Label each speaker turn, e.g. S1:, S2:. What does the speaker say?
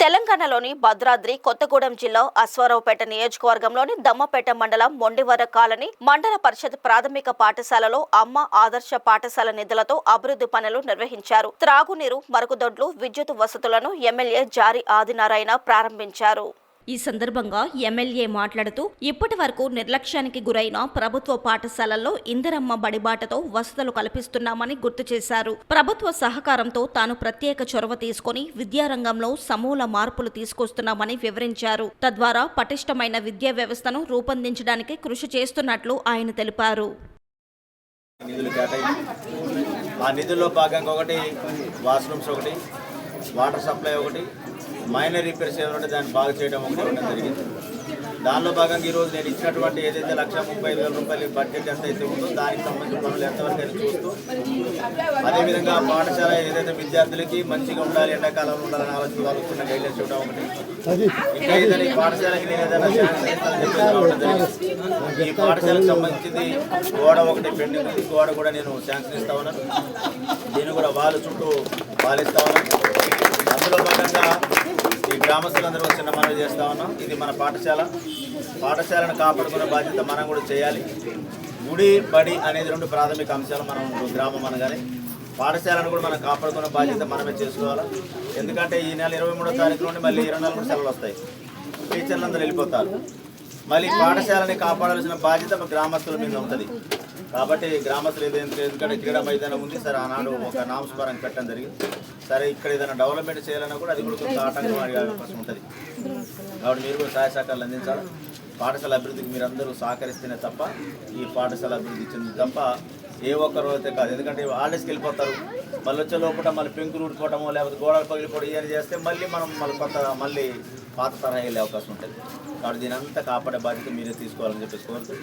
S1: తెలంగాణలోని భద్రాద్రి కొత్తగూడెం జిల్లా అశ్వారావుపేట నియోజకవర్గంలోని దమ్మపేట మండలం మొండివర కాలనీ మండల పరిషత్ ప్రాథమిక పాఠశాలలో అమ్మ ఆదర్శ పాఠశాల నిధులతో అభివృద్ధి పనులు నిర్వహించారు. త్రాగునీరు, మరుగుదొడ్లు, విద్యుత్ వసతులను ఎమ్మెల్యే జారి ఆదినారాయణ ప్రారంభించారు. ఈ సందర్భంగా ఎమ్మెల్యే మాట్లాడుతూ ఇప్పటి వరకు నిర్లక్ష్యానికి గురైన ప్రభుత్వ పాఠశాలల్లో ఇందిరమ్మ బడిబాటతో వసతులు కల్పిస్తున్నామని గుర్తు చేశారు. ప్రభుత్వ సహకారంతో తాను ప్రత్యేక చొరవ తీసుకుని విద్యారంగంలో సమూల మార్పులు తీసుకొస్తున్నామని వివరించారు. తద్వారా పటిష్టమైన విద్యా వ్యవస్థను రూపొందించడానికి కృషి చేస్తున్నట్లు ఆయన తెలిపారు.
S2: ఆ నిధుల్లో భాగంగా ఒకటి వాష్రూమ్స్, ఒకటి వాటర్ సప్లై, ఒకటి మైనర్ రిపేర్స్ ఏమంటే దాన్ని బాగా చేయడం ఒకటి ఉండడం జరిగింది. దానిలో భాగంగా ఈరోజు నేను ఇచ్చినటువంటి ఏదైతే 1,35,000 రూపాయల బడ్జెట్ ఎంత అయితే ఉందో దానికి సంబంధించిన పనులు ఎంతవరకు అయితే చూస్తూ, అదేవిధంగా పాఠశాల ఏదైతే విద్యార్థులకి మంచిగా ఉండాలి, ఎండాకాలంలో ఉండాలని ఆలోచన వాళ్ళకున్న గైడ్లైన్స్ ఇవ్వడం ఒకటి. ఇంకా ఏదైనా ఈ పాఠశాలకి నేను ఏదైనా చెప్పేసి రావడం జరిగింది. ఈ పాఠశాలకు సంబంధించింది గోడ ఒకటి పెండింగ్ ఉంది. గోడ కూడా నేను శాంక్షన్ ఇస్తా ఉన్నాను. దీన్ని కూడా వాళ్ళు చుట్టూ పాలిస్తా ఉన్నాను. అందులో భాగంగా ఈ గ్రామస్తులందరూ చిన్న మనవి చేస్తా ఉన్నాం. ఇది మన పాఠశాలను కాపాడుకునే బాధ్యత మనం కూడా చేయాలి. గుడి, బడి అనేది 2 ప్రాథమిక అంశాలు. మనం గ్రామం అనగానే పాఠశాలను కూడా మనం కాపాడుకునే బాధ్యత మనమే చేసుకోవాలి. ఎందుకంటే ఈ నెల 23వ తారీఖు నుండి మళ్ళీ 24 సెలవులు వస్తాయి. టీచర్లు అందరూ వెళ్ళిపోతారు. మళ్ళీ పాఠశాలని కాపాడాల్సిన బాధ్యత గ్రామస్తుల మీద ఉంటుంది. కాబట్టి గ్రామస్తులు ఎందుకంటే క్రీడా మైదానం ఉంది. సరే, ఆనాడు ఒక నామస్మరణ పెట్టడం జరిగింది. సరే, ఇక్కడ ఏదైనా డెవలప్మెంట్ చేయాలన్నా కూడా అది కూడా కొంత ఆటంకం అయ్యే అవకాశం ఉంటుంది. కాబట్టి మీరు కూడా సహాయ సహకారాలు అందించాలి. పాఠశాల అభివృద్ధికి మీరు అందరూ సహకరిస్తేనే తప్ప ఈ పాఠశాల అభివృద్ధి చెంది తప్ప ఏ ఒక్కరు అయితే కాదు. ఎందుకంటే హాలిడేస్కి వెళ్ళిపోతారు. మళ్ళీ వచ్చే లోపల మళ్ళీ పెంకులు ఊడిపోవటమో లేకపోతే గోడలు పగిలిపోవడం ఇవన్నీ చేస్తే మనం మళ్ళీ పాత తరహా వెళ్ళే అవకాశం ఉంటుంది. కాబట్టి దీని అంతా కాపాడే బాధ్యత మీరే తీసుకోవాలని చెప్పేసి కోరుతూ